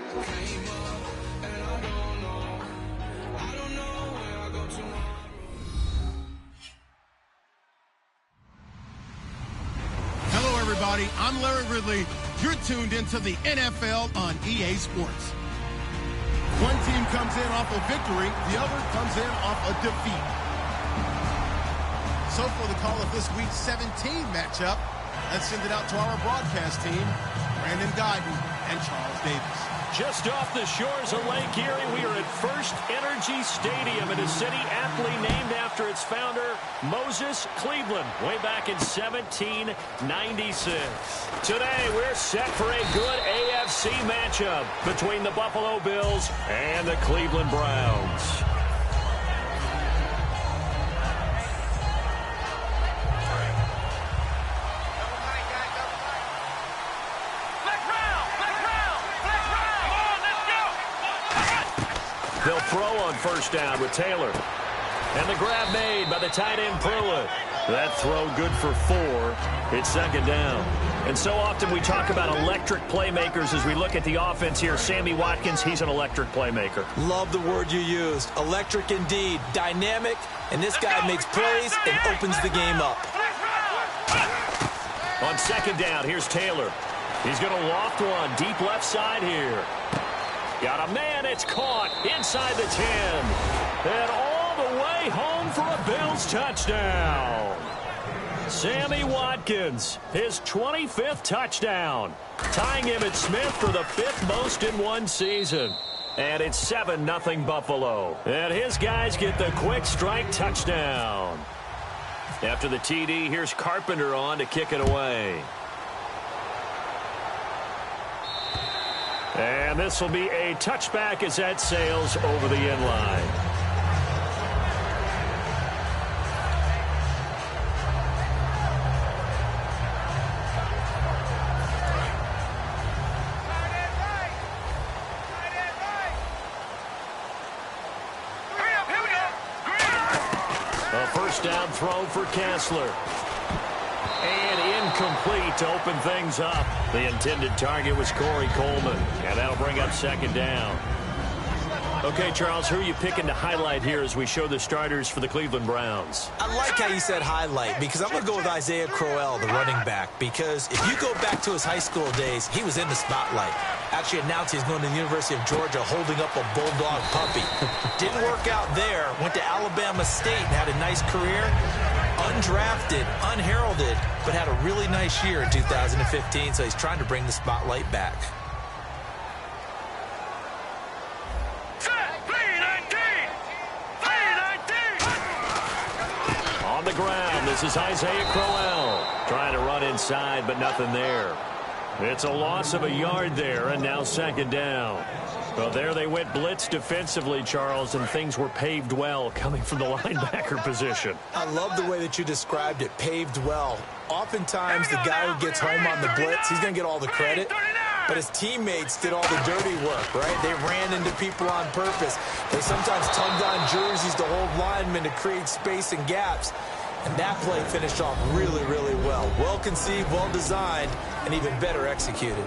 Hello, everybody. I'm Larry Ridley. You're tuned into the NFL on EA Sports. One team comes in off a victory, the other comes in off a defeat. So for the call of this week's 17 matchup, let's send it out to our broadcast team, Brandon Guyton and Charles Davis. Just off the shores of Lake Erie, we are at First Energy Stadium in a city aptly named after its founder, Moses Cleveland, way back in 1796. Today, we're set for a good AFC matchup between the Buffalo Bills and the Cleveland Browns. They'll throw on first down with Taylor. And the grab made by the tight end Pruitt. That throw good for 4. It's second down. And so often we talk about electric playmakers as we look at the offense here. Sammy Watkins, he's an electric playmaker. Love the word you used. Electric indeed. Dynamic. And this guy makes plays and opens the game up. On second down, here's Taylor. He's going to loft one deep left side here. Got a man, it's caught inside the 10. And all the way home for a Bills touchdown. Sammy Watkins, his 25th touchdown. Tying him at Smith for the 5th most in one season. And it's 7-0 Buffalo. And his guys get the quick strike touchdown. After the TD, here's Carpenter on to kick it away. And this will be a touchback as that sails over the end line. A first down throw for Kessler. And incomplete to open things up. The intended target was Corey Coleman. And that'll bring up second down. Okay, Charles, who are you picking to highlight here as we show the starters for the Cleveland Browns? I like how you said highlight because I'm going to go with Isaiah Crowell, the running back, because if you go back to his high school days, he was in the spotlight. Actually announced he's going to the University of Georgia holding up a bulldog puppy. Didn't work out there. Went to Alabama State and had a nice career. Undrafted, unheralded, but had a really nice year in 2015, so he's trying to bring the spotlight back. On the ground, this is Isaiah Crowell. Trying to run inside, but nothing there. It's a loss of a yard there, and now second down. Well, there they went blitz defensively, Charles, and things were paved well coming from the linebacker position. I love the way that you described it, paved well. Oftentimes, the guy who gets home on the blitz, he's going to get all the credit. But his teammates did all the dirty work, right? They ran into people on purpose. They sometimes tugged on jerseys to hold linemen to create space and gaps. And that play finished off really, really well. Well conceived, well designed, and even better executed.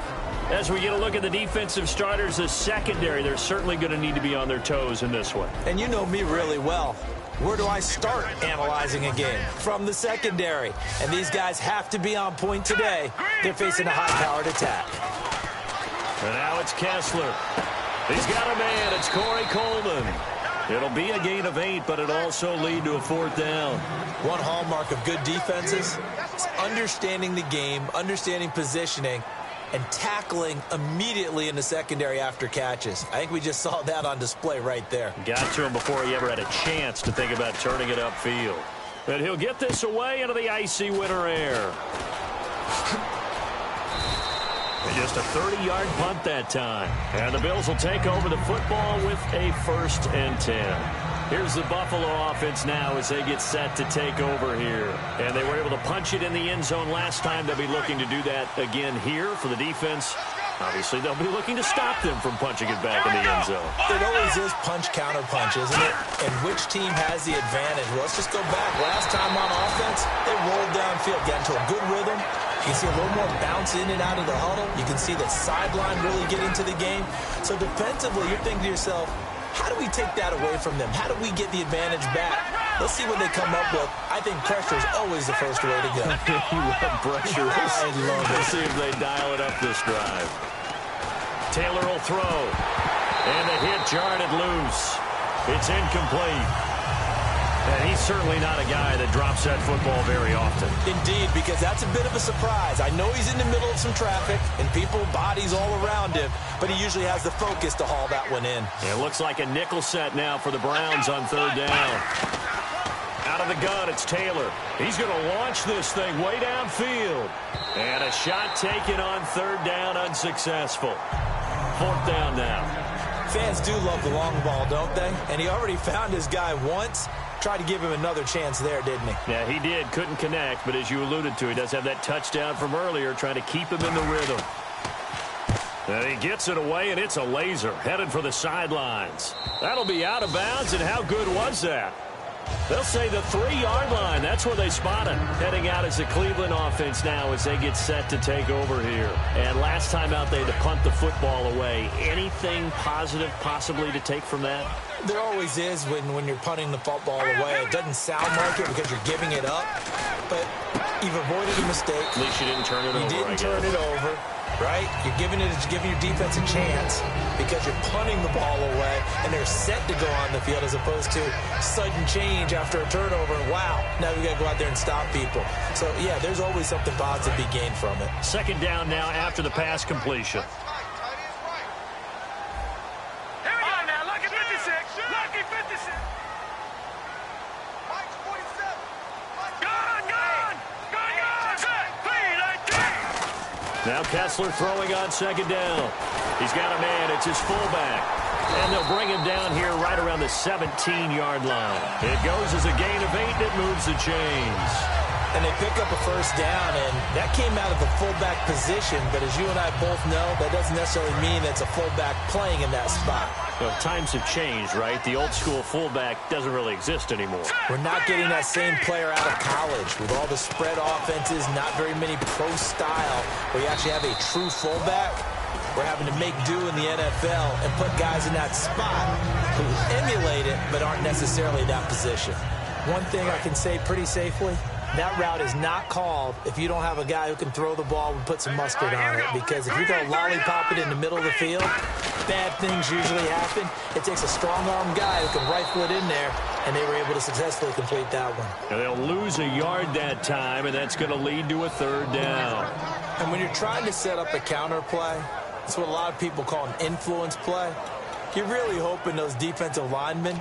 As we get a look at the defensive starters, the secondary, they're certainly going to need to be on their toes in this one. And you know me really well. Where do I start analyzing a game? From the secondary. And these guys have to be on point today. They're facing a high-powered attack. And now it's Kessler. He's got a man. It's Corey Coleman. It'll be a gain of 8, but it'll also lead to a fourth down. One hallmark of good defenses is understanding the game, understanding positioning, and tackling immediately in the secondary after catches. I think we just saw that on display right there. Got to him before he ever had a chance to think about turning it upfield. And he'll get this away into the icy winter air. And just a 30-yard punt that time. And the Bills will take over the football with a 1st and 10. Here's the Buffalo offense now as they get set to take over here. And they were able to punch it in the end zone last time. They'll be looking to do that again here for the defense. Obviously, they'll be looking to stop them from punching it back in the end zone. It always is punch-counter punch, isn't it? And which team has the advantage? Well, let's just go back. Last time on offense, they rolled downfield, got into a good rhythm, You can see a little more bounce in and out of the huddle. You can see the sideline really get into the game. So defensively, you're thinking to yourself, how do we take that away from them? How do we get the advantage back? Let's see what they come up with. I think pressure is always the first way to go. You love pressure. I love it. Let's see if they dial it up this drive. Taylor will throw. And the hit jarred it loose. It's incomplete. And he's certainly not a guy that drops that football very often. Indeed, because that's a bit of a surprise. I know he's in the middle of some traffic and people, bodies all around him, but he usually has the focus to haul that one in. It looks like a nickel set now for the Browns on third down. Out of the gun, it's Taylor. He's going to launch this thing way downfield. And a shot taken on third down, unsuccessful. Fourth down now. Fans do love the long ball, don't they? And he already found his guy once. Tried to give him another chance there, didn't he? Yeah, he did. Couldn't connect, but as you alluded to, he does have that touchdown from earlier, trying to keep him in the rhythm. And he gets it away, and it's a laser, headed for the sidelines. That'll be out of bounds, and how good was that? They'll say the 3-yard line. That's where they spot it. Heading out as the Cleveland offense now as they get set to take over here. And last time out, they had to punt the football away. Anything positive possibly to take from that? There always is when you're punting the football away. It doesn't sound like it because you're giving it up, but you've avoided a mistake. At least you didn't turn it over. You didn't turn it over, right? You're giving your defense a chance because you're punting the ball away, and they're set to go on the field as opposed to sudden change after a turnover. And wow, now we got to go out there and stop people. So, yeah, there's always something positive to be gained from it. Second down now after the pass completion. Now Kessler throwing on second down. He's got a man. It's his fullback. And they'll bring him down here right around the 17-yard line. It goes as a gain of 8, and it moves the chains. And they pick up a first down, and that came out of the fullback position. But as you and I both know, that doesn't necessarily mean that's a fullback playing in that spot. Well, times have changed, right? The old-school fullback doesn't really exist anymore. We're not getting that same player out of college. With all the spread offenses, not very many pro style, where you actually have a true fullback. We're having to make do in the NFL and put guys in that spot who emulate it but aren't necessarily that position. One thing I can say pretty safely, that route is not called if you don't have a guy who can throw the ball and put some mustard on it. Because if you're going to lollipop it in the middle of the field, bad things usually happen. It takes a strong-arm guy who can rifle it in there, and they were able to successfully complete that one. And they'll lose a yard that time, and that's going to lead to a third down. And when you're trying to set up a counter play, it's what a lot of people call an influence play. You're really hoping those defensive linemen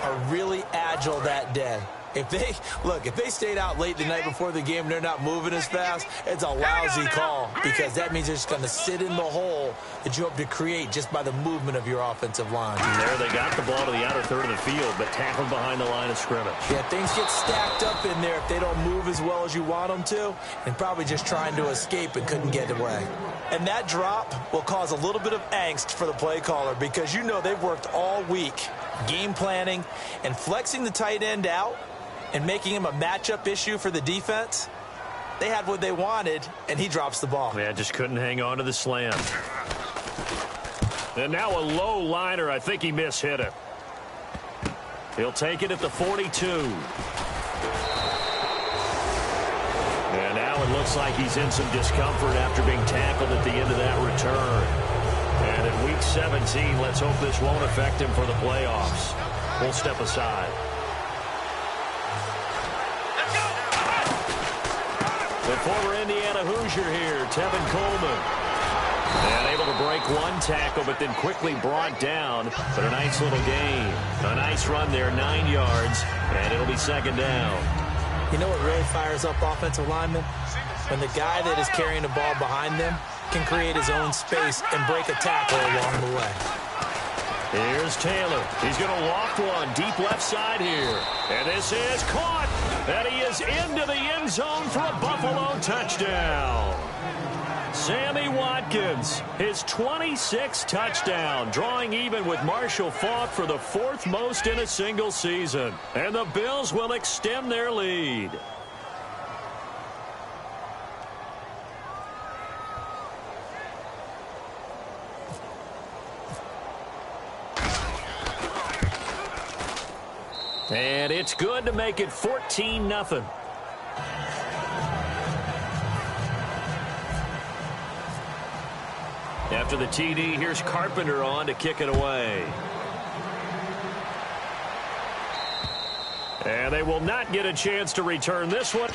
are really agile that day. If they stayed out late the night before the game and they're not moving as fast, it's a lousy call because that means they're just going to sit in the hole that you hope to create just by the movement of your offensive line. And there they got the ball to the outer third of the field, but tackled behind the line of scrimmage. Yeah, things get stacked up in there if they don't move as well as you want them to, and probably just trying to escape and couldn't get away. And that drop will cause a little bit of angst for the play caller because you know they've worked all week game planning and flexing the tight end out and making him a matchup issue for the defense. They had what they wanted, and he drops the ball. Yeah, just couldn't hang on to the slam. And now a low liner. I think he mishit it. He'll take it at the 42. And now it looks like he's in some discomfort after being tackled at the end of that return. And in Week 17, let's hope this won't affect him for the playoffs. We'll step aside. The former Indiana Hoosier here, Tevin Coleman. And able to break one tackle, but then quickly brought down. But a nice little gain. A nice run there, 9 yards, and it'll be second down. You know what really fires up offensive linemen? When the guy that is carrying the ball behind them can create his own space and break a tackle along the way. Here's Taylor. He's going to loft one deep left side here. And this is caught. And he is into the end zone for a Buffalo touchdown. Sammy Watkins, his 26th touchdown, drawing even with Marshall Faulk for the 4th most in a single season. And the Bills will extend their lead. And it's good to make it 14-0. After the TD, here's Carpenter on to kick it away. And they will not get a chance to return this one.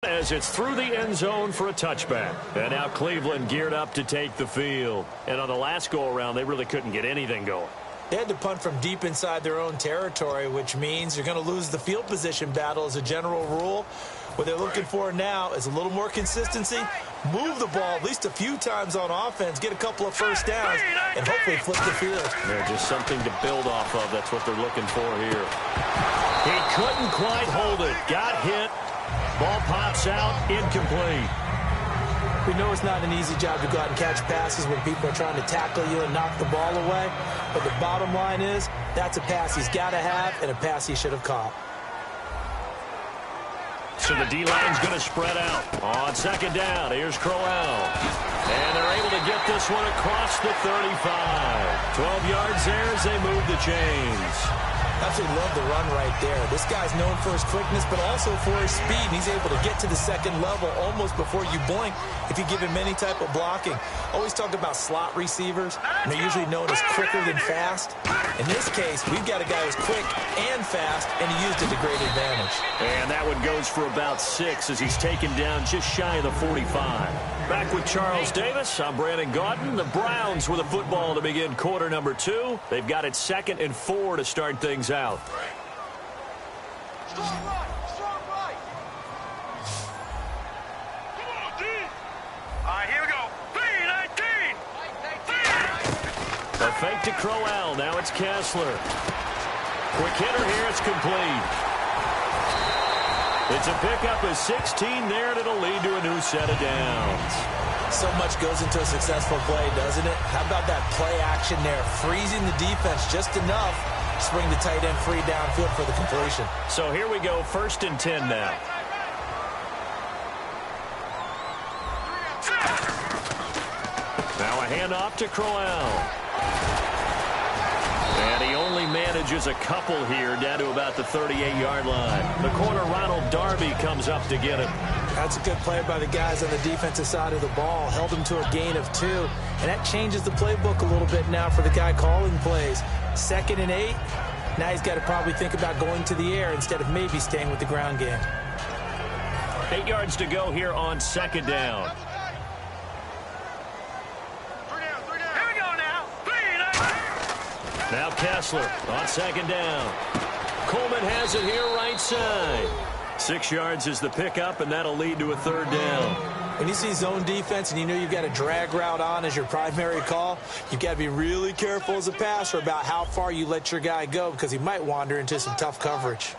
As it's through the end zone for a touchback. And now Cleveland geared up to take the field. And on the last go-around, they really couldn't get anything going. They had to punt from deep inside their own territory, which means you're going to lose the field position battle as a general rule. What they're looking for now is a little more consistency, move the ball at least a few times on offense, get a couple of first downs, and hopefully flip the field. Yeah, just something to build off of. That's what they're looking for here. He couldn't quite hold it. Got hit. Ball pops out, incomplete. We know it's not an easy job to go out and catch passes when people are trying to tackle you and knock the ball away. But the bottom line is, that's a pass he's got to have and a pass he should have caught. So the D-line's going to spread out. On second down, here's Crowell. And they're able to get this one across the 35. 12 yards there as they move the chains. Absolutely love the run right there. This guy's known for his quickness, but also for his speed. And he's able to get to the second level almost before you blink if you give him any type of blocking. Always talk about slot receivers, and they're usually known as quicker than fast. In this case, we've got a guy who's quick and fast, and he used it to great advantage. And that one goes for about 6 as he's taken down just shy of the 45. Back with Charles Davis, I'm Brandon Gaudin. The Browns with a football to begin quarter number 2. They've got it 2nd and 4 to start things out. Strong right, strong right. Come on, D. All right, here we go. 3-19. A fake to Crowell. Now it's Kessler. Quick hitter here. It's complete. It's a pickup of 16 there, and it'll lead to a new set of downs. So much goes into a successful play, doesn't it? How about that play action there? Freezing the defense just enough to spring the tight end free downfield for the completion. So here we go, 1st and 10 now. Now a handoff to Crowell. And he only manages a couple here down to about the 38-yard line. The corner, Ronald Darby, comes up to get him. That's a good play by the guys on the defensive side of the ball. Held him to a gain of 2. And that changes the playbook a little bit now for the guy calling plays. 2nd and 8. Now he's got to probably think about going to the air instead of maybe staying with the ground game. 8 yards to go here on 2nd down. Now Kessler on 2nd down. Coleman has it here right side. 6 yards is the pickup, and that'll lead to a 3rd down. When you see zone defense and you know you've got a drag route on as your primary call, you've got to be really careful as a passer about how far you let your guy go because he might wander into some tough coverage.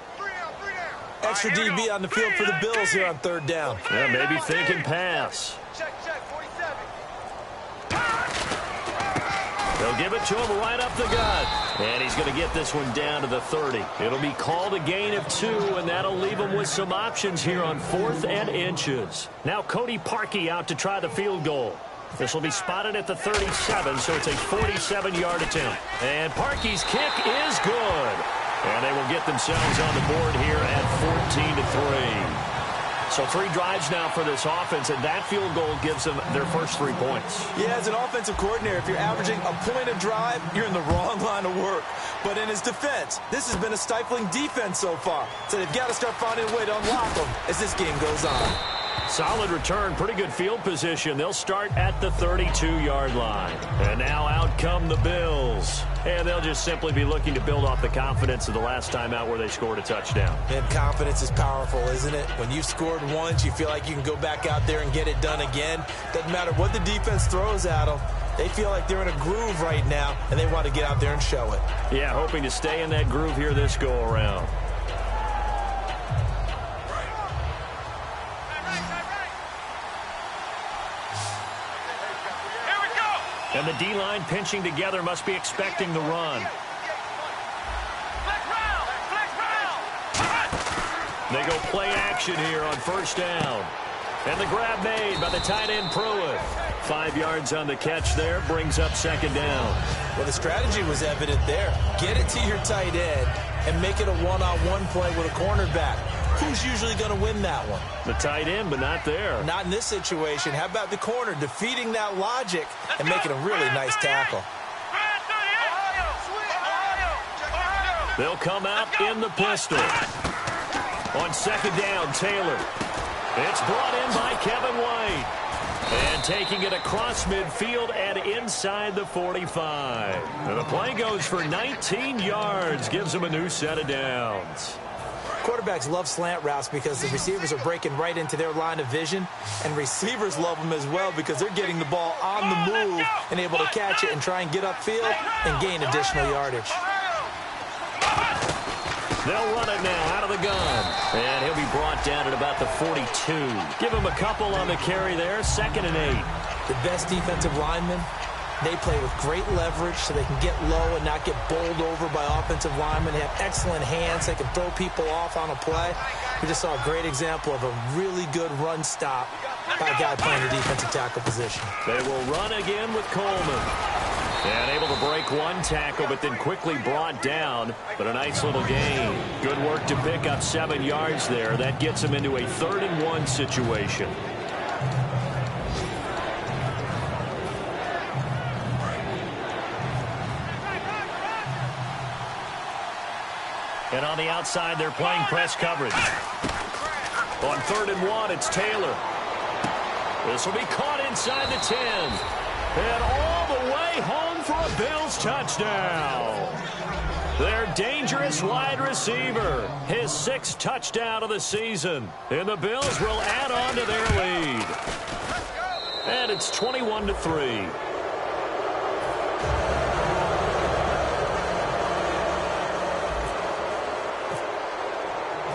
Extra DB on the field for the Bills here on 3rd down. Yeah, maybe thinking pass. Check, 47. They'll give it to him right up the gut. And he's going to get this one down to the 30. It'll be called a gain of 2, and that'll leave him with some options here on 4th and inches. Now Cody Parkey out to try the field goal. This will be spotted at the 37, so it's a 47-yard attempt. And Parkey's kick is good. And they will get themselves on the board here at 14-3. So 3 drives now for this offense, and that field goal gives them their first 3 points. Yeah, as an offensive coordinator, if you're averaging a point a drive, you're in the wrong line of work. But in his defense, this has been a stifling defense so far. So they've got to start finding a way to unlock them as this game goes on. Solid return, pretty good field position. They'll start at the 32-yard line. And now out come the Bills. And they'll just simply be looking to build off the confidence of the last time out where they scored a touchdown. And confidence is powerful, isn't it? When you've scored once, you feel like you can go back out there and get it done again. Doesn't matter what the defense throws at them. They feel like they're in a groove right now, and they want to get out there and show it. Yeah, hoping to stay in that groove here this go-around. And the D-line pinching together must be expecting the run. They go play action here on first down. And the grab made by the tight end Pruitt. 5 yards on the catch there, brings up second down. Well, the strategy was evident there. Get it to your tight end and make it a one-on-one play with a cornerback. Who's usually going to win that one? The tight end, but not there. Not in this situation. How about the corner defeating that logic and making a really nice tackle? They'll come out in the pistol. On second down, Taylor. It's brought in by Kevin White. And taking it across midfield and inside the 45. And the play goes for 19 yards. Gives them a new set of downs. Quarterbacks love slant routes because the receivers are breaking right into their line of vision, and receivers love them as well because they're getting the ball on the move and able to catch it and try and get upfield and gain additional yardage. They'll run it now out of the gun, and he'll be brought down at about the 42. Give him a couple on the carry there, 2nd and 8. The best defensive linemen, they play with great leverage so they can get low and not get bowled over by offensive linemen. They have excellent hands. They can throw people off on a play. We just saw a great example of a really good run stop by a guy playing the defensive tackle position. They will run again with Coleman. And able to break one tackle, but then quickly brought down. But a nice little gain. Good work to pick up 7 yards there. That gets him into a 3rd and 1 situation. And on the outside, they're playing press coverage. On 3rd and 1, it's Taylor. This will be caught inside the 10. And all the way home for a Bills touchdown. Their dangerous wide receiver. His 6th touchdown of the season. And the Bills will add on to their lead. And it's 21-3.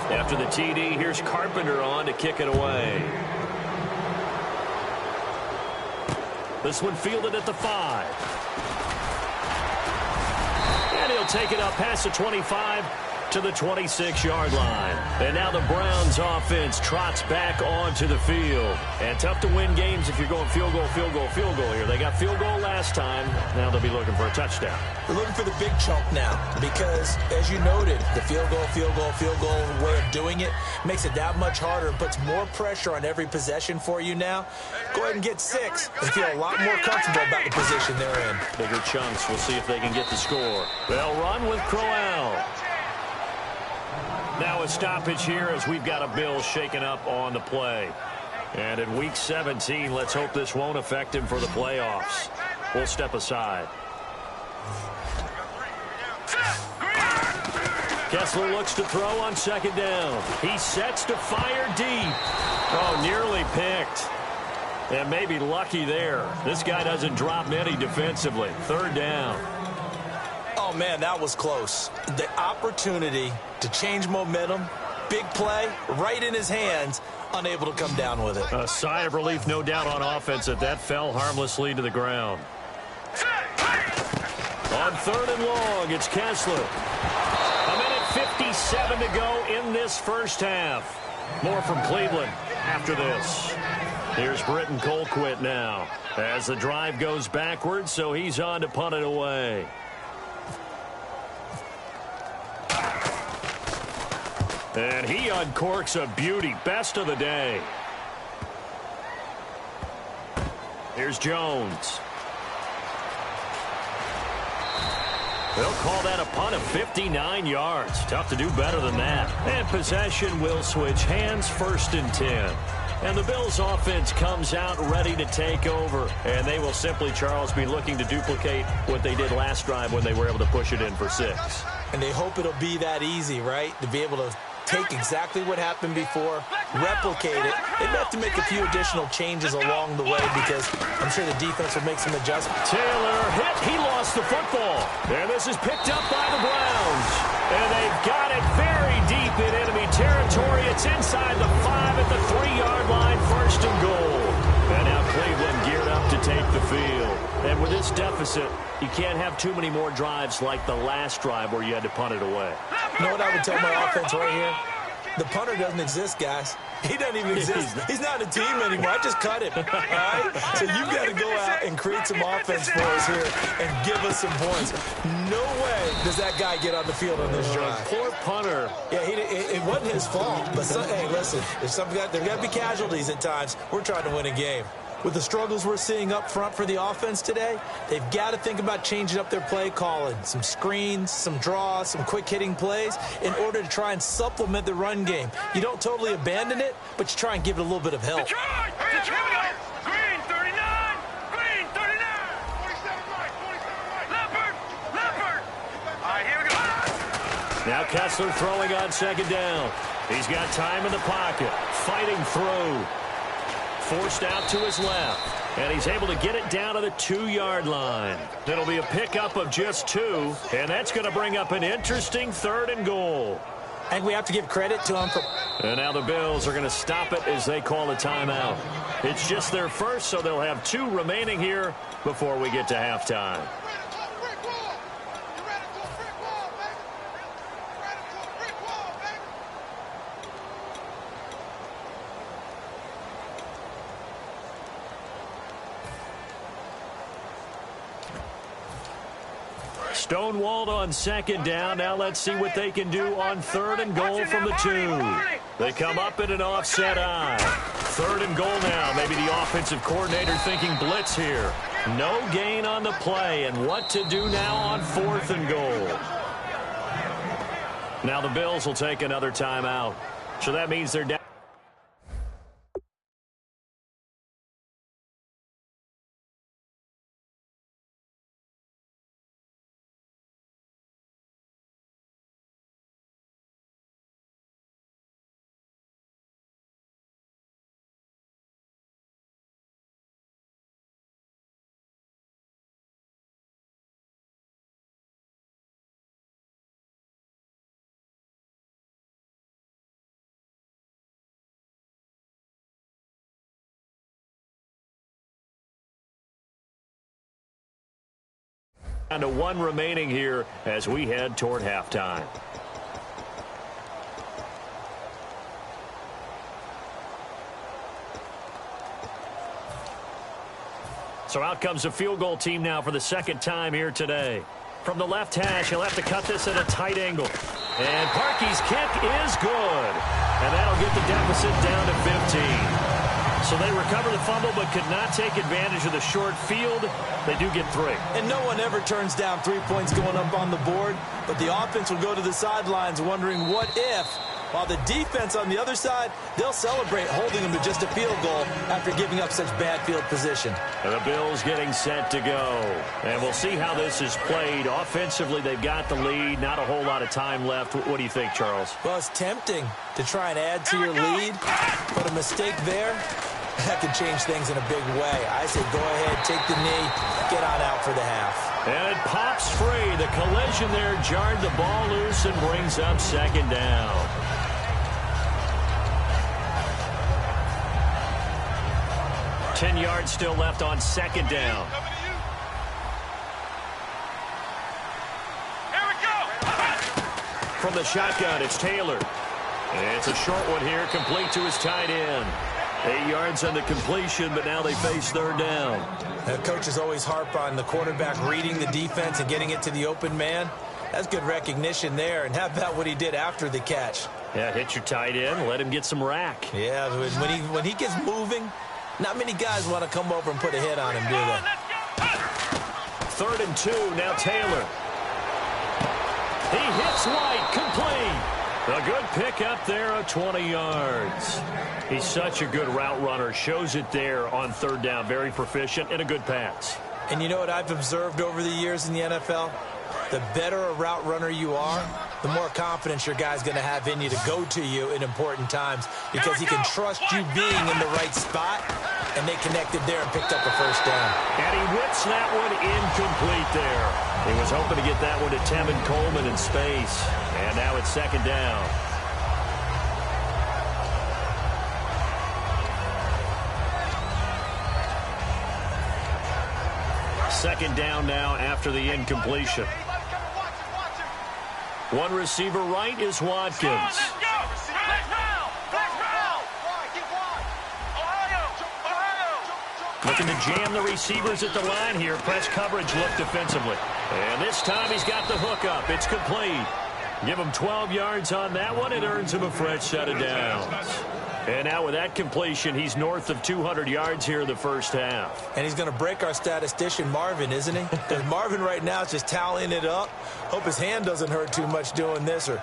After the TD, here's Carpenter on to kick it away. This one fielded at the 5. And he'll take it up past the 25 to the 26-yard line. And now the Browns offense trots back onto the field. And tough to win games if you're going field goal, field goal, field goal here. They got field goal last time. Now they'll be looking for a touchdown. They're looking for the big chunk now because, as you noted, the field goal way of doing it makes it that much harder and puts more pressure on every possession for you now. Go ahead and get 6 and feel a lot more comfortable about the position they're in. Bigger chunks. We'll see if they can get the score. They'll run with Crowell. Now a stoppage here as we've got a Bill shaken up on the play. And in Week 17, let's hope this won't affect him for the playoffs. We'll step aside. Kessler looks to throw on 2nd down. He sets to fire deep. Oh, nearly picked. And maybe lucky there. This guy doesn't drop many defensively. 3rd down. Oh, man, that was close. The opportunity to change momentum, big play, right in his hands, unable to come down with it. A sigh of relief, no doubt, on offense that fell harmlessly to the ground. On 3rd and long, it's Kessler. A minute 57 to go in this first half. More from Cleveland after this. Here's Britton Colquitt now as the drive goes backwards, so he's on to punt it away. And he uncorks a beauty. Best of the day. Here's Jones. They'll call that a punt of 59 yards. Tough to do better than that. And possession will switch hands, 1st and 10. And the Bills offense comes out ready to take over. And they will simply, Charles, be looking to duplicate what they did last drive when they were able to push it in for 6. And they hope it'll be that easy, right? To be able to take exactly what happened before, replicate it. They may have to make a few additional changes along the way because I'm sure the defense will make some adjustments. Taylor hit. He lost the football. And this is picked up by the Browns. And they've got it very deep in enemy territory. It's inside the 5 at the 3-yard line, 1st and goal. And now Cleveland geared up to take the field. And with this deficit, you can't have too many more drives like the last drive where you had to punt it away. You know what I would tell my offense right here? The punter doesn't exist, guys. He doesn't even exist. He's not a team anymore. I just cut him. All right? So you've got to go out and create some offense for us here and give us some points. No way does that guy get on the field on this drive. Poor punter. Yeah, it wasn't his fault. But, hey, listen, there's got to be casualties at times. We're trying to win a game. With the struggles we're seeing up front for the offense today, they've got to think about changing up their play calling. Some screens, some draws, some quick-hitting plays in order to try and supplement the run game. You don't totally abandon it, but you try and give it a little bit of help. Detroit! Green 39! Green 39! 47 right, 47 right. Leopard! All right, here we go. Now Kessler throwing on 2nd down. He's got time in the pocket, fighting through. Forced out to his left, and he's able to get it down to the 2-yard line. It'll be a pickup of just 2, and that's going to bring up an interesting 3rd and goal. And we have to give credit to him for... And now the Bills are going to stop it as they call a timeout. It's just their first, so they'll have 2 remaining here before we get to halftime. Stonewalled on 2nd down. Now let's see what they can do on 3rd and goal from the 2. They come up in an offset eye. 3rd and goal now. Maybe the offensive coordinator thinking blitz here. No gain on the play. And what to do now on 4th and goal. Now the Bills will take another timeout. So that means they're down. Down to 1 remaining here as we head toward halftime. So out comes the field goal team now for the 2nd time here today. From the left hash, he'll have to cut this at a tight angle. And Parkey's kick is good. And that'll get the deficit down to 15. So they recover the fumble but could not take advantage of the short field. They do get 3. And no one ever turns down 3 points going up on the board. But the offense will go to the sidelines wondering what if. While the defense on the other side, they'll celebrate holding them to just a field goal after giving up such bad field position. And the Bills getting set to go. And we'll see how this is played. Offensively, they've got the lead. Not a whole lot of time left. What do you think, Charles? Well, it's tempting to try and add to your lead. But a mistake there, that could change things in a big way. I say go ahead, take the knee, get on out for the half. And it pops free. The collision there jarred the ball loose and brings up 2nd down. $10 yards still left on 2nd down. from the shotgun. It's Taylor. It's a short one here, complete to his tight end. 8 yards on the completion, but now they face third down. Coaches always harp on the quarterback reading the defense and getting it to the open man. That's good recognition there. And how about what he did after the catch? Yeah, hit your tight end, let him get some rack. Yeah, when he gets moving, not many guys want to come over and put a hit on him, do they? 3rd and 2, now Taylor. He hits White, complete. A good pickup there of 20 yards. He's such a good route runner. Shows it there on 3rd down. Very proficient and a good pass. And you know what I've observed over the years in the NFL? The better a route runner you are, the more confidence your guy's going to have in you to go to you in important times because he can trust you being in the right spot, and they connected there and picked up a 1st down. And he whips that one incomplete there. He was hoping to get that one to Tevin Coleman in space. And now it's 2nd down. Second down now after the incompletion. One receiver right is Watkins. Looking to jam the receivers at the line here. Press coverage look defensively. And this time he's got the hook up. It's complete. Give him 12 yards on that one. It earns him a fresh set of downs. And now with that completion, he's north of 200 yards here in the first half. And he's going to break our statistician, Marvin, isn't he? Because Marvin right now is just tallying it up. Hope his hand doesn't hurt too much doing this or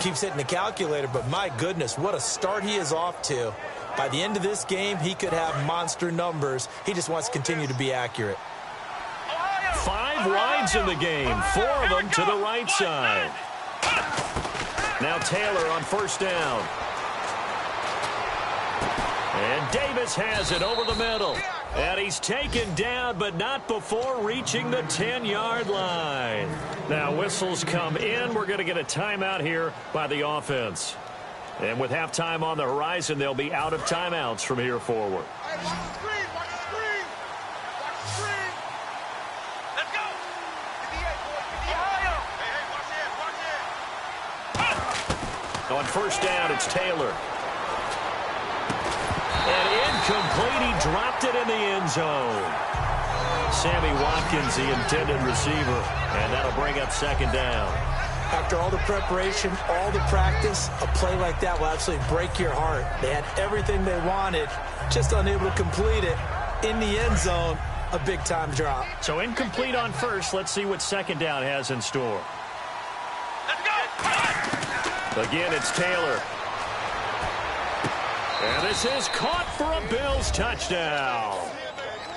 keeps hitting the calculator. But my goodness, what a start he is off to. By the end of this game, he could have monster numbers. He just wants to continue to be accurate. 5 wides in the game, 4 of them to the right side. Now Taylor on 1st down. And Davis has it over the middle. And he's taken down, but not before reaching the 10-yard line. Now whistles come in. We're going to get a timeout here by the offense. And with halftime on the horizon, they'll be out of timeouts from here forward. Hey, watch the screen, watch the screen. Watch the screen. Let's go. Get the 8, boy. Get the 8. Hey, watch it, watch it. On 1st down, it's Taylor. And incomplete. He dropped it in the end zone. Sammy Watkins, the intended receiver. And that'll bring up 2nd down. After all the preparation, all the practice, a play like that will absolutely break your heart. They had everything they wanted, just unable to complete it. In the end zone, a big-time drop. So incomplete on 1st. Let's see what 2nd down has in store. Let's go. Again, it's Taylor. And this is caught for a Bills touchdown.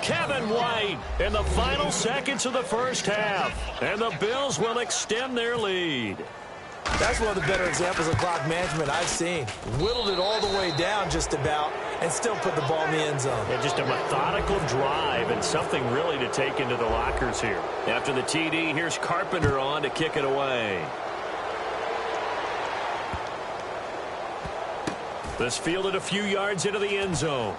Kevin White in the final seconds of the first half. And the Bills will extend their lead. That's one of the better examples of clock management I've seen. Whittled it all the way down just about and still put the ball in the end zone. Yeah, just a methodical drive and something really to take into the lockers here. After the TD, here's Carpenter on to kick it away. This fielded a few yards into the end zone.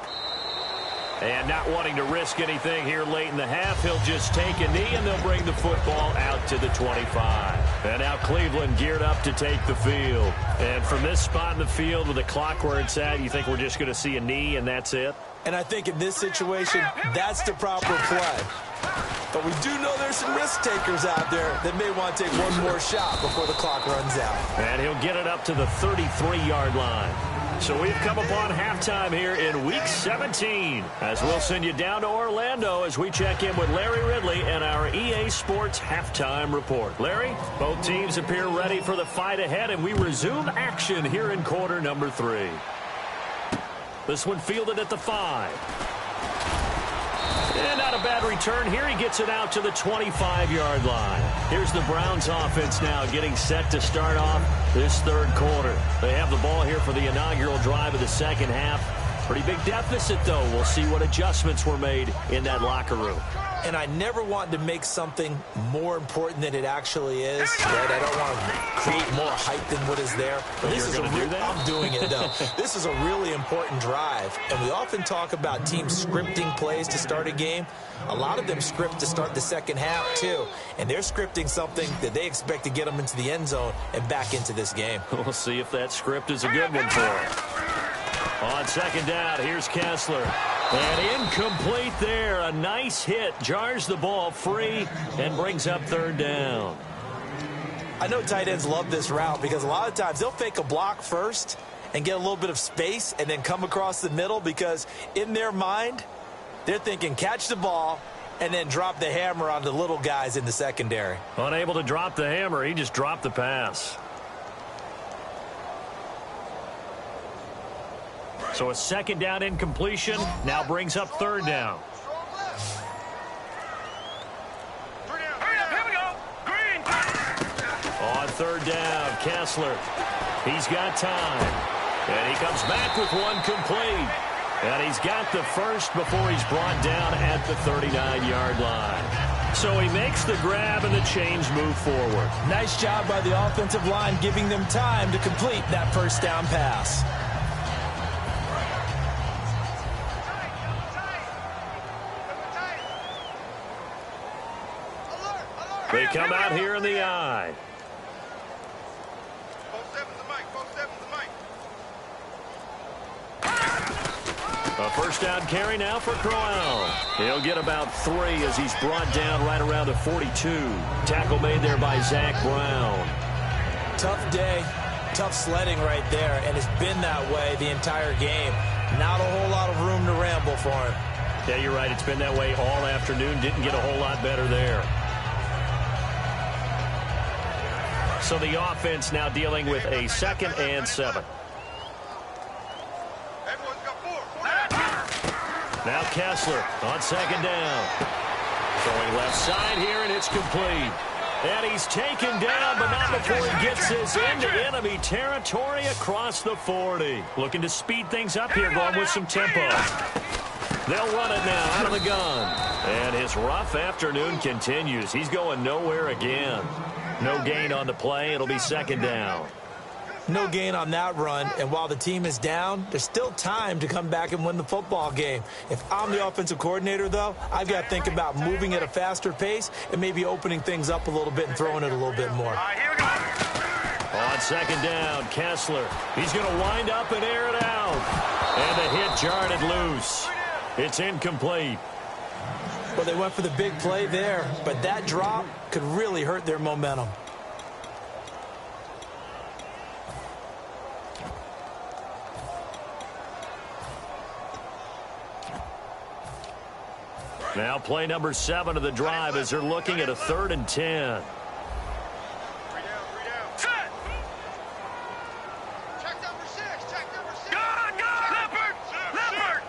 And not wanting to risk anything here late in the half, he'll just take a knee and they'll bring the football out to the 25. And now Cleveland geared up to take the field. And from this spot in the field with the clock where it's at, you think we're just going to see a knee and that's it? And I think in this situation, that's the proper play. But we do know there's some risk takers out there that may want to take one more shot before the clock runs out. And he'll get it up to the 33-yard line. So we've come upon halftime here in Week 17 as we'll send you down to Orlando as we check in with Larry Ridley and our EA Sports Halftime Report. Larry, both teams appear ready for the fight ahead, and we resume action here in quarter number 3. This one fielded at the 5. And not a bad return here. He gets it out to the 25-yard line. Here's the Browns offense now getting set to start off this third quarter. They have the ball here for the inaugural drive of the second half. Pretty big deficit, though. We'll see what adjustments were made in that locker room. And I never want to make something more important than it actually is. Right? I don't want to create more hype than what is there. But this is I'm doing it, though. This is a really important drive. And we often talk about teams scripting plays to start a game. A lot of them script to start the second half, too. And they're scripting something that they expect to get them into the end zone and back into this game. We'll see if that script is a good one for them. On second down, here's Kessler. And incomplete there. A nice hit. Jars the ball free and brings up third down. I know tight ends love this route because a lot of times they'll fake a block first and get a little bit of space and then come across the middle because in their mind, they're thinking catch the ball and then drop the hammer on the little guys in the secondary. Unable to drop the hammer, he just dropped the pass. So a second down incompletion now brings up third down. Here we go. Green. On third down, Kessler. He's got time. And he comes back with one complete. And he's got the first before he's brought down at the 39-yard line. So he makes the grab and the change move forward. Nice job by the offensive line giving them time to complete that first down pass. They come out here in the eye. A first down carry now for Crowell. He'll get about 3 as he's brought down right around the 42. Tackle made there by Zach Brown. Tough day, tough sledding right there, and it's been that way the entire game. Not a whole lot of room to ramble for him. Yeah, you're right. It's been that way all afternoon. Didn't get a whole lot better there. So the offense now dealing with a 2nd and 7. Now Kessler on second down. Throwing left side here, and it's complete. And he's taken down, but not before he gets this into enemy territory across the 40. Looking to speed things up here, going with some tempo. They'll run it now out of the gun. And his rough afternoon continues. He's going nowhere again. No gain on the play. It'll be second down. No gain on that run, and while the team is down, there's still time to come back and win the football game. If I'm the offensive coordinator, though, I've got to think about moving at a faster pace and maybe opening things up a little bit and throwing it a little bit more. Here we go. On second down, Kessler. He's going to wind up and air it out. And the hit jarred it loose. It's incomplete. Well, they went for the big play there, but that drop could really hurt their momentum. Now play number 7 of the drive as they're looking at a 3rd and 10. 3 down. Set. Check number 6. Check number 6. Leopard.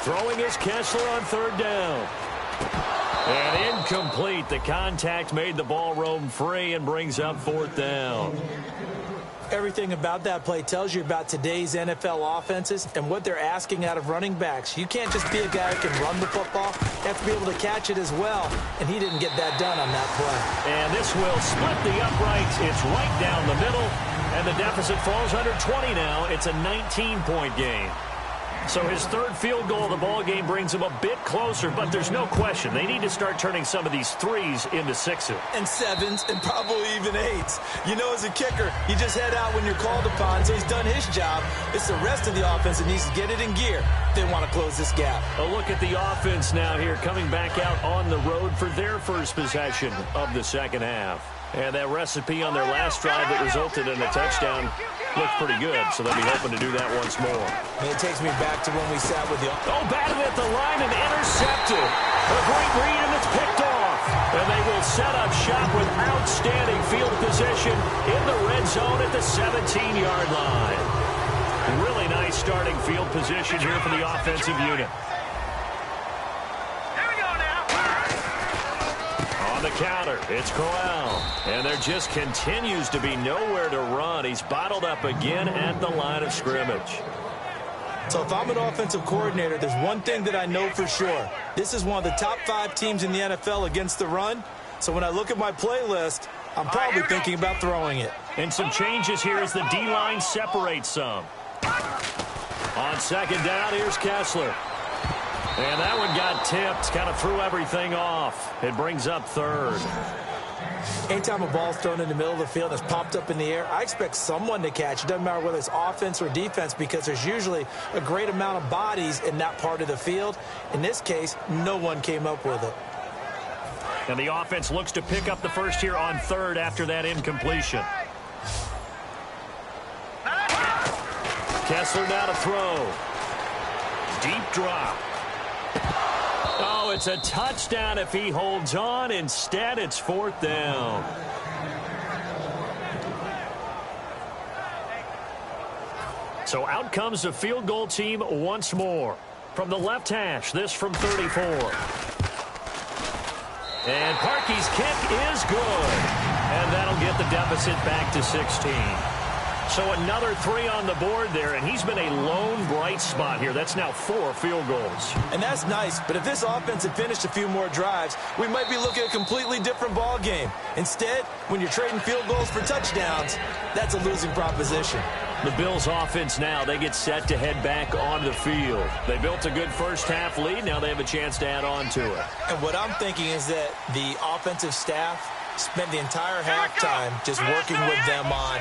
Throwing is Kessler on 3rd down. And incomplete. The contact made the ball roam free and brings up 4th down. Everything about that play tells you about today's NFL offenses and what they're asking out of running backs. You can't just be a guy who can run the football. You have to be able to catch it as well, and he didn't get that done on that play. And this will split the uprights. It's right down the middle, and the deficit falls under 20 now. It's a 19-point game. So his 3rd field goal of the ball game brings him a bit closer, but there's no question they need to start turning some of these 3s into 6s. And 7s and probably even 8s. You know, as a kicker, you just head out when you're called upon, so he's done his job. It's the rest of the offense that needs to get it in gear if they want to close this gap. A look at the offense now here, coming back out on the road for their first possession of the second half. And that recipe on their last drive that resulted in a touchdown looked pretty good, so they'll be hoping to do that once more. And it takes me back to when we sat with the... Oh, batted at the line and intercepted. A great read, and it's picked off. And they will set up shop with outstanding field position in the red zone at the 17-yard line. Really nice starting field position here for the offensive unit. Here we go now. On On the counter, it's Crowell. And there just continues to be nowhere to run. He's bottled up again at the line of scrimmage. So if I'm an offensive coordinator, there's one thing that I know for sure. This is one of the top 5 teams in the NFL against the run. So when I look at my playlist, I'm probably thinking about throwing it. And some changes here as the D-line separates some. On second down, here's Kessler. And that one got tipped, kind of threw everything off. It brings up third. Anytime a ball's thrown in the middle of the field and it's popped up in the air, I expect someone to catch. It doesn't matter whether it's offense or defense because there's usually a great amount of bodies in that part of the field. In this case, no one came up with it. And the offense looks to pick up the first here on third after that incompletion. Kessler now to throw. Deep drop. Oh, it's a touchdown if he holds on. Instead, it's fourth down. So out comes the field goal team once more. From the left hash, this from 34. And Parkey's kick is good. And that'll get the deficit back to 16. So another 3 on the board there, and he's been a lone bright spot here. That's now 4 field goals. And that's nice, but if this offense had finished a few more drives, we might be looking at a completely different ball game. Instead, when you're trading field goals for touchdowns, that's a losing proposition. The Bills offense now, they get set to head back on the field. They built a good first half lead. Now they have a chance to add on to it. And what I'm thinking is that the offensive staff spent the entire halftime just working with them on,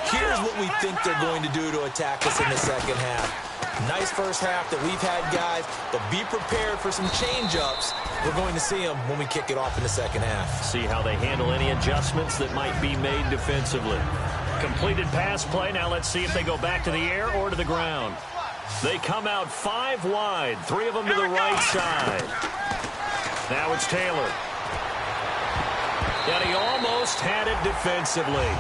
here's what we think they're going to do to attack us in the second half. Nice first half that we've had, guys, but be prepared for some change-ups. We're going to see them when we kick it off in the second half. See how they handle any adjustments that might be made defensively. Completed pass play. Now let's see if they go back to the air or to the ground. They come out 5 wide, 3 of them to the right side. Now it's Taylor. And he almost had it defensively.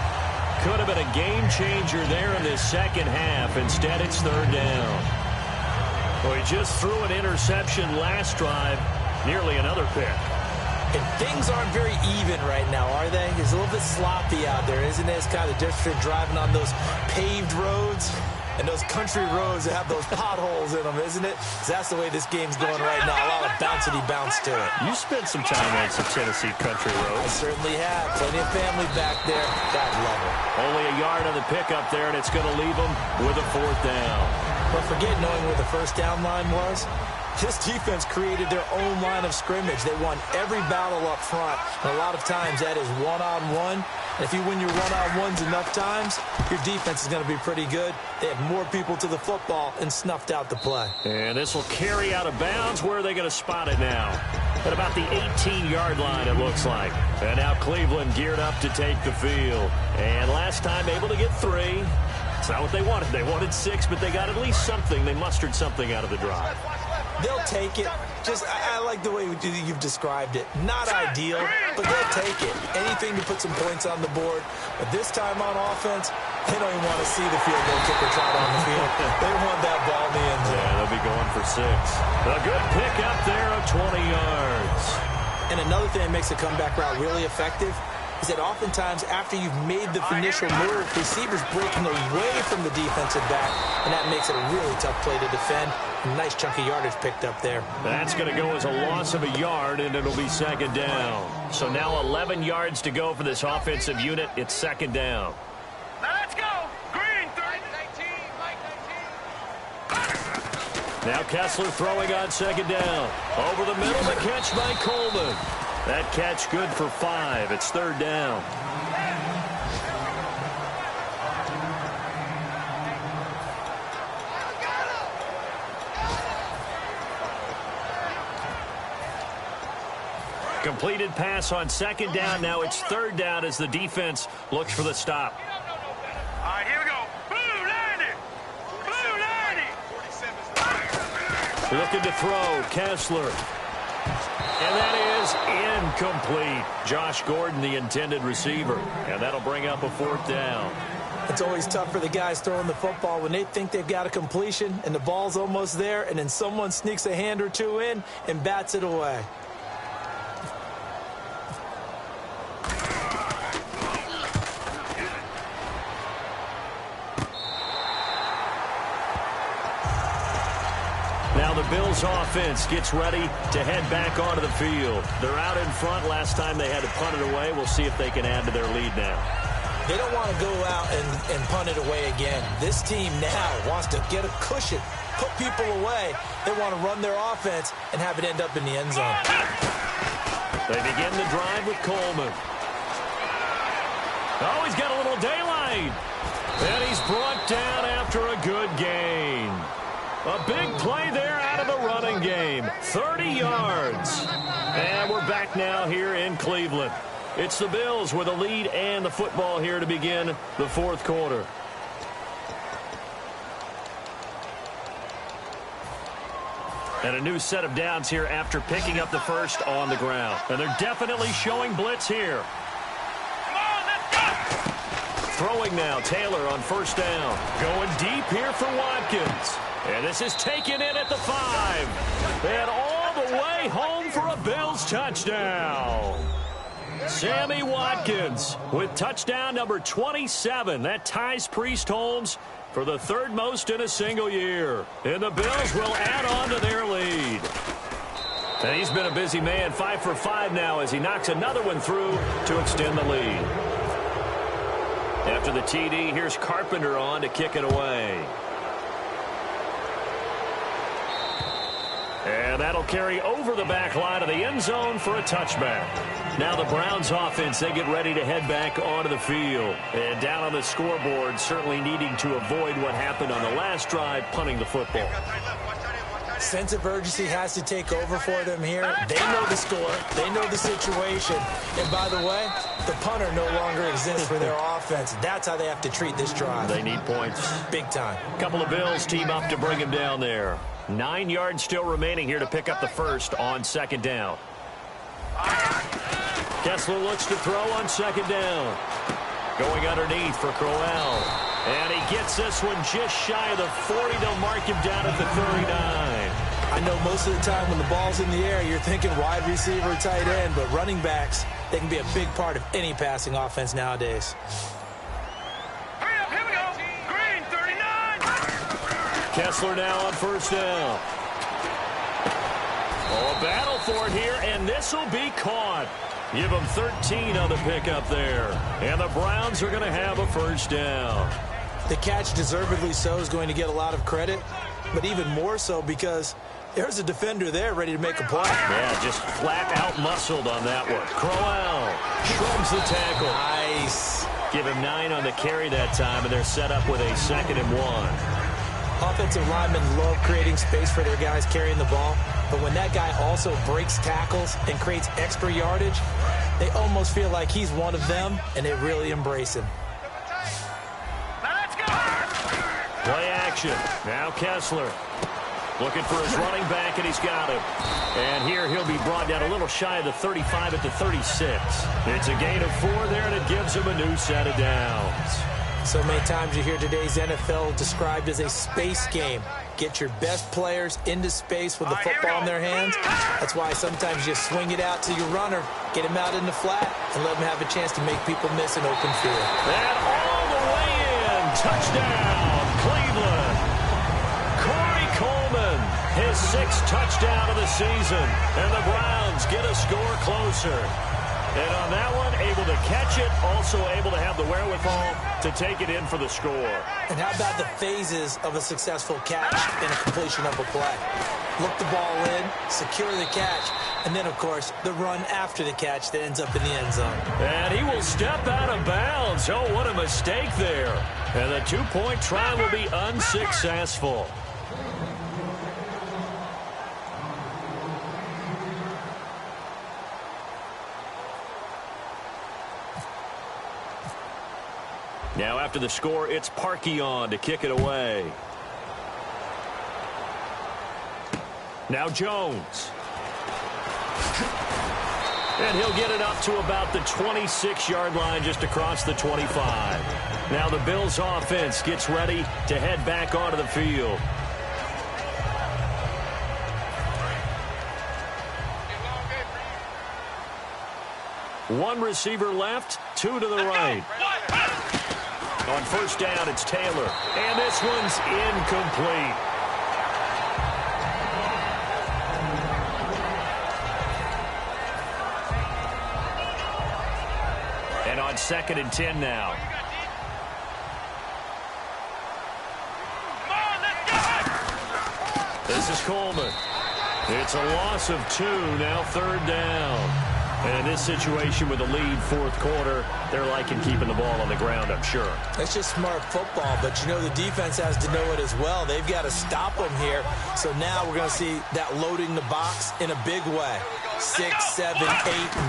Could have been a game changer there in this second half. Instead, it's third down. Well, he just threw an interception last drive. Nearly another pick. And things aren't very even right now, are they? It's a little bit sloppy out there, isn't it? It's kind of different between driving on those paved roads and those country roads that have those potholes in them, isn't it? That's the way this game's going right now. A lot of bouncy bounce to it. You spent some time on some Tennessee country roads. I certainly have. Plenty of family back there. God love it. Only a yard on the pickup there, and it's going to leave them with a fourth down. But forget knowing where the first down line was. This defense created their own line of scrimmage. They won every battle up front. And a lot of times that is one-on-one. And if you win your one-on-ones enough times, your defense is going to be pretty good. They have more people to the football and snuffed out the play. And this will carry out of bounds. Where are they going to spot it now? At about the 18-yard line, it looks like. And now Cleveland geared up to take the field. And last time able to get 3. It's not what they wanted. They wanted 6, but they got at least something. They mustered something out of the drive. They'll take it. I like the way you've described it. Not ideal, but they'll take it. Anything to put some points on the board. But this time on offense, they don't even want to see the field goal kicker trot on the field. They want that ball in the end zone. Yeah, they'll be going for 6. A good pick up there of 20 yards. And another thing that makes a comeback route really effective is that oftentimes after you've made the initial move, receivers breaking away from the defensive back, and that makes it a really tough play to defend. A nice chunk of yardage picked up there. That's going to go as a loss of a yard, and it'll be second down. So now 11 yards to go for this offensive unit. It's second down. Let's go. Green, 19. Now Kessler throwing on second down. Over the middle, the catch by Coleman. That catch good for 5. It's third down. Completed pass on second down. Now it's third down as the defense looks for the stop. All right, here we go. Blue 90. Blue 90. Looking to throw. Kessler. And that is incomplete. Josh Gordon, the intended receiver. And that'll bring up a fourth down. It's always tough for the guys throwing the football when they think they've got a completion and the ball's almost there, and then someone sneaks a hand or two in and bats it away. the Bills offense gets ready to head back onto the field. They're out in front. Last time they had to punt it away. We'll see if they can add to their lead now. They don't want to go out and punt it away again. This team now wants to get a cushion, put people away. They want to run their offense and have it end up in the end zone. They begin the drive with Coleman. Oh, he's got a little daylight. And he's brought down after a good gain. A big play there out of the running game. 30 yards. And we're back now here in Cleveland. It's the Bills with a lead and the football here to begin the fourth quarter. And a new set of downs here after picking up the first on the ground. And they're definitely showing blitz here. Throwing now, Taylor on first down. Going deep here for Watkins. And this is taken in at the 5. And all the way home for a Bills touchdown. Sammy Watkins with touchdown number 27. That ties Priest Holmes for the third most in a single year. And the Bills will add on to their lead. And he's been a busy man, 5 for 5 now as he knocks another one through to extend the lead. After the TD, here's Carpenter on to kick it away. And that'll carry over the back line of the end zone for a touchback. Now the Browns offense, they get ready to head back onto the field. And down on the scoreboard, certainly needing to avoid what happened on the last drive, punting the football. Sense of urgency has to take over for them here. They know the score. They know the situation. And by the way, the punter no longer exists for their offense. That's how they have to treat this drive. They need points. Big time. A couple of Bills team up to bring him down there. 9 yards still remaining here to pick up the first on second down. Kessler looks to throw on second down. Going underneath for Crowell. And he gets this one just shy of the 40. They'll mark him down at the 39. I know most of the time when the ball's in the air, you're thinking wide receiver, tight end, but running backs, they can be a big part of any passing offense nowadays. Hurry up, here we go. Green, 39. Kessler now on first down. Oh, a battle for it here, and this will be caught. Give them 13 on the pickup there. And the Browns are going to have a first down. The catch, deservedly so, is going to get a lot of credit, but even more so because there's a defender there ready to make a play. Yeah, just flat out muscled on that one. Crowell shrubs the tackle. Nice. Give him 9 on the carry that time, and they're set up with a 2nd and 1. Offensive linemen love creating space for their guys carrying the ball, but when that guy also breaks tackles and creates extra yardage, they almost feel like he's one of them, and they really embrace him. Let's go. Play action. Now Kessler looking for his running back, and he's got him. And here he'll be brought down a little shy of the 35 at the 36. It's a gain of 4 there, and it gives him a new set of downs. So many times you hear today's NFL described as a space game. Get your best players into space with the football in their hands. That's why sometimes you swing it out to your runner, get him out in the flat, and let him have a chance to make people miss an open field. And all the way in. Touchdown, Cleveland. Corey Coleman, his 6th touchdown of the season. And the Browns get a score closer. And on that one, able to catch it, also able to have the wherewithal to take it in for the score. And how about the phases of a successful catch and a completion of a play? Look the ball in, secure the catch, and then, of course, the run after the catch that ends up in the end zone. And he will step out of bounds. Oh, what a mistake there. And the 2-point try will be unsuccessful. Now after the score, it's Parkey on to kick it away. Now Jones. And he'll get it up to about the 26-yard line just across the 25. Now the Bills offense gets ready to head back onto the field. One receiver left, 2 to the right. On first down, it's Taylor. And this one's incomplete. on 2nd and 10 now. This is Coleman. It's a loss of 2, now 3rd down. And in this situation with the lead 4th quarter, they're liking keeping the ball on the ground, I'm sure. It's just smart football, but you know the defense has to know it as well. They've got to stop them here. So now we're going to see that loading the box in a big way. 6, 7, 8,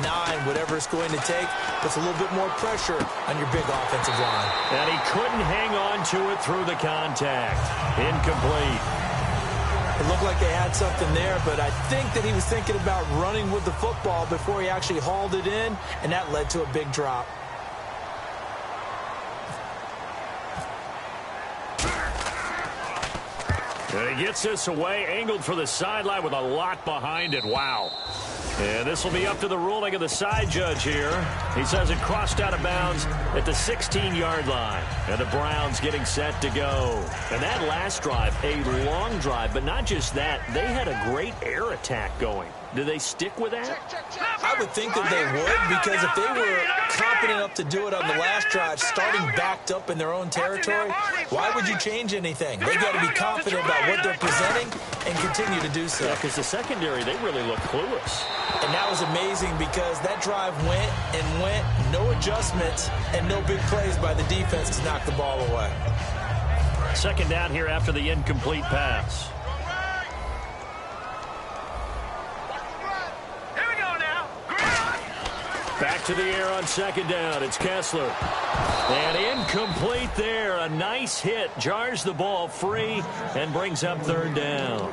9, whatever it's going to take, puts a little bit more pressure on your big offensive line. And he couldn't hang on to it through the contact. Incomplete. It looked like they had something there, but I think that he was thinking about running with the football before he actually hauled it in, and that led to a big drop. And he gets this away, angled for the sideline with a lot behind it. Wow. And this will be up to the ruling of the side judge here. He says it crossed out of bounds at the 16-yard line. And the Browns getting set to go. And that last drive, a long drive, but not just that. They had a great air attack going. Do they stick with that? I would think that they would, because if they were confident enough to do it on the last drive, starting backed up in their own territory, why would you change anything? They've got to be confident about what they're presenting and continue to do so. Yeah, because the secondary, they really look clueless. And that was amazing because that drive went and went, no adjustments, and no big plays by the defense to knock the ball away. 2nd down here after the incomplete pass. Back to the air on 2nd down. It's Kessler. And incomplete there. A nice hit. Jars the ball free and brings up 3rd down.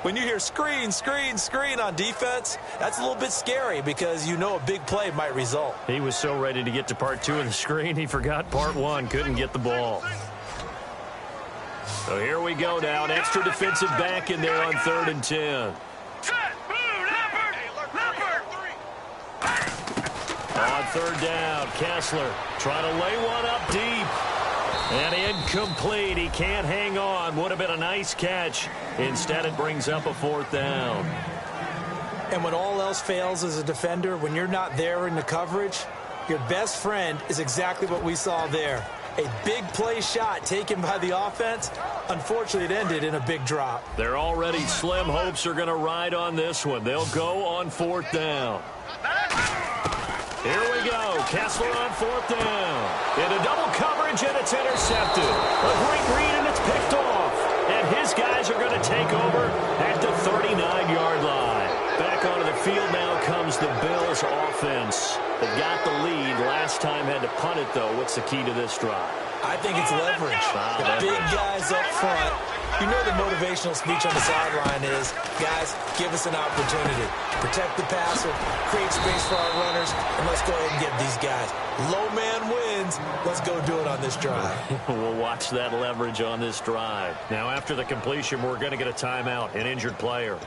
When you hear screen, screen, screen on defense, that's a little bit scary because you know a big play might result. He was so ready to get to part 2 of the screen, he forgot part 1. Couldn't get the ball. So here we go now. An extra defensive back in there on 3rd and 10. On 3rd down, Kessler trying to lay one up deep. And incomplete. He can't hang on. Would have been a nice catch. Instead, it brings up a 4th down. And when all else fails as a defender, when you're not there in the coverage, your best friend is exactly what we saw there. A big play shot taken by the offense. Unfortunately, it ended in a big drop. Their already slim hopes are going to ride on this one. They'll go on 4th down. Here we go. Kessler on 4th down. Into double coverage, and it's intercepted. A great read, and it's picked off. And his guys are going to take over at the 39-yard line. Back onto the field now comes the Bills offense. They got the lead. Last time had to punt it, though. What's the key to this drive? I think it's leverage. The big guys up front. You know the motivational speech on the sideline is, guys, give us an opportunity. Protect the passer, create space for our runners, and let's go ahead and get these guys. Low man wins. Let's go do it on this drive. We'll watch that leverage on this drive. Now, after the completion, we're going to get a timeout, an injured player.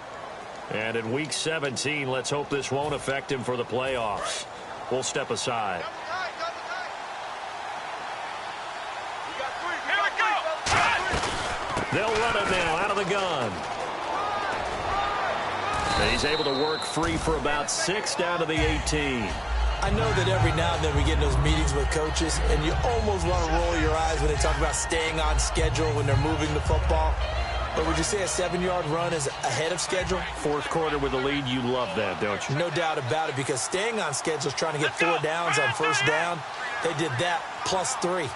And in Week 17, let's hope this won't affect him for the playoffs. We'll step aside. They'll run it now out of the gun. And he's able to work free for about 6 down to the 18. I know that every now and then we get in those meetings with coaches, and you almost want to roll your eyes when they talk about staying on schedule when they're moving the football. But would you say a 7-yard run is ahead of schedule? 4th quarter with the lead, you love that, don't you? No doubt about it, because staying on schedule is trying to get 4 downs on 1st down. They did that plus 3.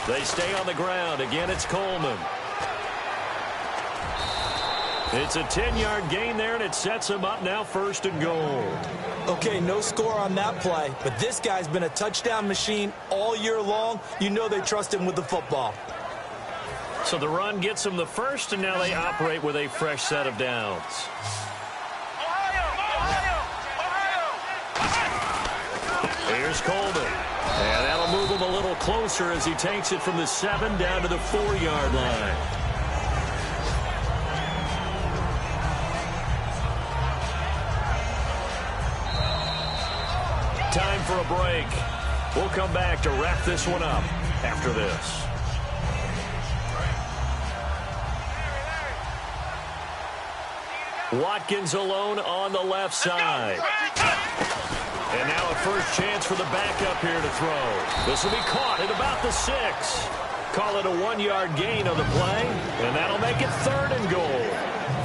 They stay on the ground. Again, it's Coleman. It's a 10-yard gain there, and it sets him up now 1st and goal. Okay, no score on that play, but this guy's been a touchdown machine all year long. You know they trust him with the football. So the run gets him the 1st, and now they operate with a fresh set of downs. Here's Coleman. And that'll move him a little closer as he takes it from the 7 down to the 4-yard line. Time for a break. We'll come back to wrap this one up after this. Watkins alone on the left side. And now a first chance for the backup here to throw. This will be caught at about the 6. Call it a 1-yard gain on the play, and that'll make it 3rd and goal.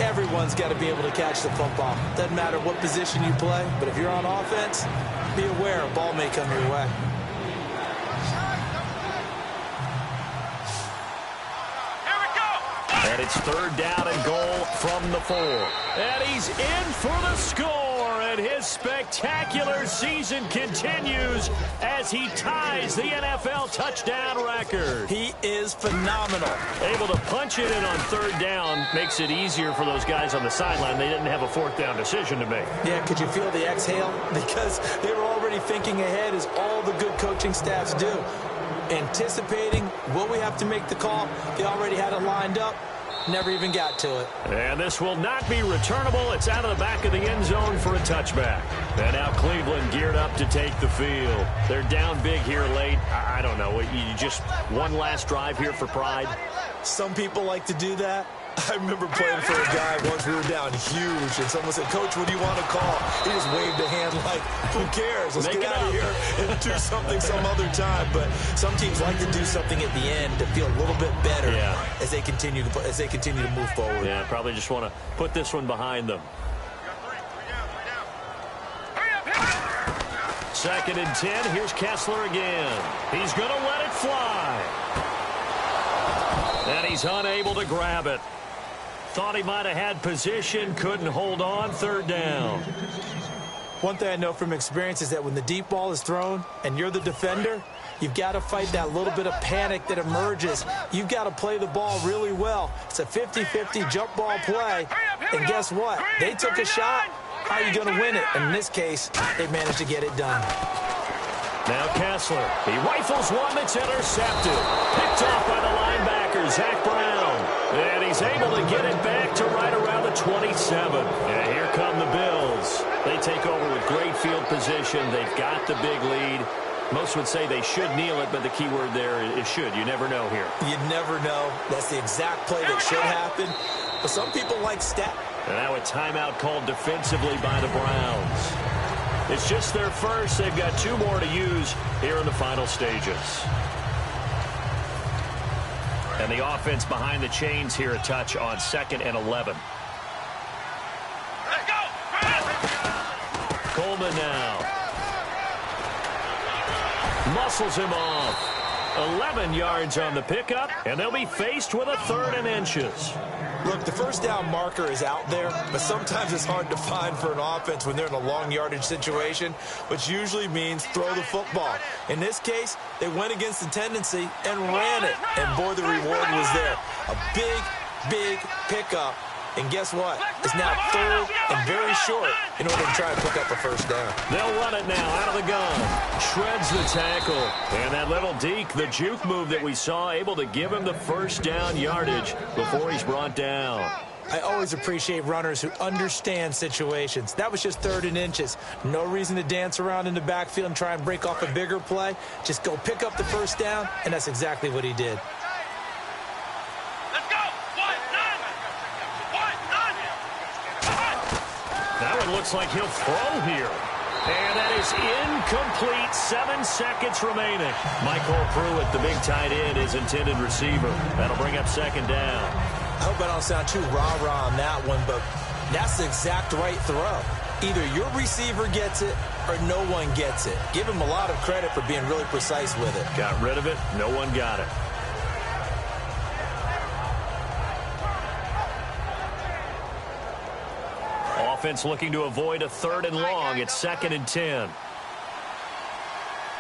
Everyone's got to be able to catch the football. Doesn't matter what position you play, but if you're on offense, be aware a ball may come your way. Here we go. And it's 3rd down and goal from the 4. And he's in for the score. And his spectacular season continues as he ties the NFL touchdown record. He is phenomenal. Able to punch it in on 3rd down makes it easier for those guys on the sideline. They didn't have a 4th down decision to make. Yeah, could you feel the exhale? Because they were already thinking ahead, as all the good coaching staffs do. Anticipating, will we have to make the call? They already had it lined up. Never even got to it. And this will not be returnable. It's out of the back of the end zone for a touchback. And now Cleveland geared up to take the field. They're down big here late. I don't know. You just one last drive here for pride? Some people like to do that. I remember playing for a guy once. We were down huge, and someone said, "Coach, what do you want to call?" He just waved a hand like, who cares? Let's get out of here and do something some other time. But some teams like to do something at the end to feel a little bit better as they continue to move forward. Yeah, probably just want to put this one behind them. 2nd and 10. Here's Kessler again. He's going to let it fly. And he's unable to grab it. Thought he might have had position, couldn't hold on. 3rd down. One thing I know from experience is that when the deep ball is thrown and you're the defender, you've got to fight that little bit of panic that emerges. You've got to play the ball really well. It's a 50-50 jump ball play. And guess what? They took a shot. How are you going to win it? And in this case, they managed to get it done. Now Kessler. He rifles one that's intercepted. Picked off by the linebacker, Zach Brown. And he's able to get it back to right around the 27. And here come the Bills. They take over with great field position. They've got the big lead. Most would say they should kneel it, but the key word there is should. You never know here. You never know. That's the exact play that should happen. But some people like stat. And now a timeout called defensively by the Browns. It's just their first. They've got 2 more to use here in the final stages. And the offense behind the chains here a touch on 2nd and 11. Let's go. Coleman now. Muscles him off. 11 yards on the pickup, and they'll be faced with a 3rd and inches. Look, the 1st down marker is out there, but sometimes it's hard to find for an offense when they're in a long yardage situation, which usually means throw the football. In this case, they went against the tendency and ran it, and boy, the reward was there. A big, big pickup. And guess what? It's now 3rd and very short in order to try and pick up a 1st down. They'll run it now out of the gun. Shreds the tackle. And that little deke, the juke move that we saw, able to give him the 1st down yardage before he's brought down. I always appreciate runners who understand situations. That was just 3rd and inches. No reason to dance around in the backfield and try and break off a bigger play. Just go pick up the 1st down, and that's exactly what he did. That one looks like he'll throw here. And that is incomplete. 7 seconds remaining. Michael Pruitt, the big tight end, is intended receiver. That'll bring up 2nd down. I hope I don't sound too rah-rah on that one, but that's the exact right throw. Either your receiver gets it or no one gets it. Give him a lot of credit for being really precise with it. Got rid of it. No one got it. Offense looking to avoid a 3rd and long. It's 2nd and 10.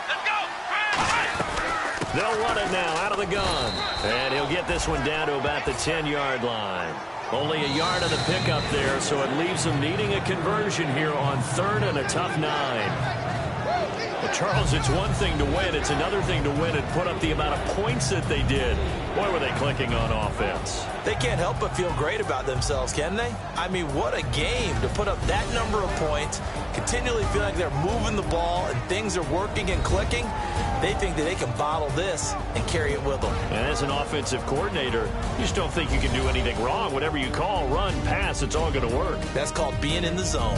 Let's go. They'll run it now out of the gun. And he'll get this one down to about the 10-yard line. Only a yard on the pickup there, so it leaves them needing a conversion here on 3rd and a tough 9. Well, Charles, it's one thing to win. It's another thing to win and put up the amount of points that they did. Boy, were they clicking on offense. They can't help but feel great about themselves, can they? I mean, what a game to put up that number of points, continually feel like they're moving the ball and things are working and clicking. They think that they can bottle this and carry it with them. And as an offensive coordinator, you just don't think you can do anything wrong. Whatever you call, run, pass, it's all going to work. That's called being in the zone.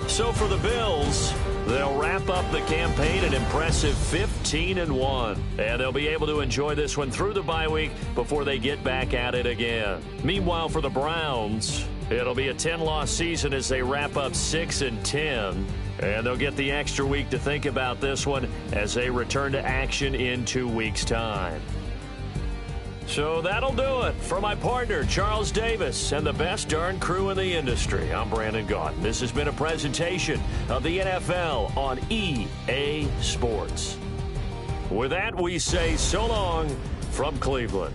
So for the Bills, they'll wrap up the campaign an impressive 15-1. And they'll be able to enjoy this one through the bye week before they get back at it again. Meanwhile, for the Browns, it'll be a 10-loss season as they wrap up 6-10. And they'll get the extra week to think about this one as they return to action in 2 weeks' time. So that'll do it. For my partner, Charles Davis, and the best darn crew in the industry, I'm Brandon Gaudin. This has been a presentation of the NFL on EA Sports. With that, we say so long from Cleveland.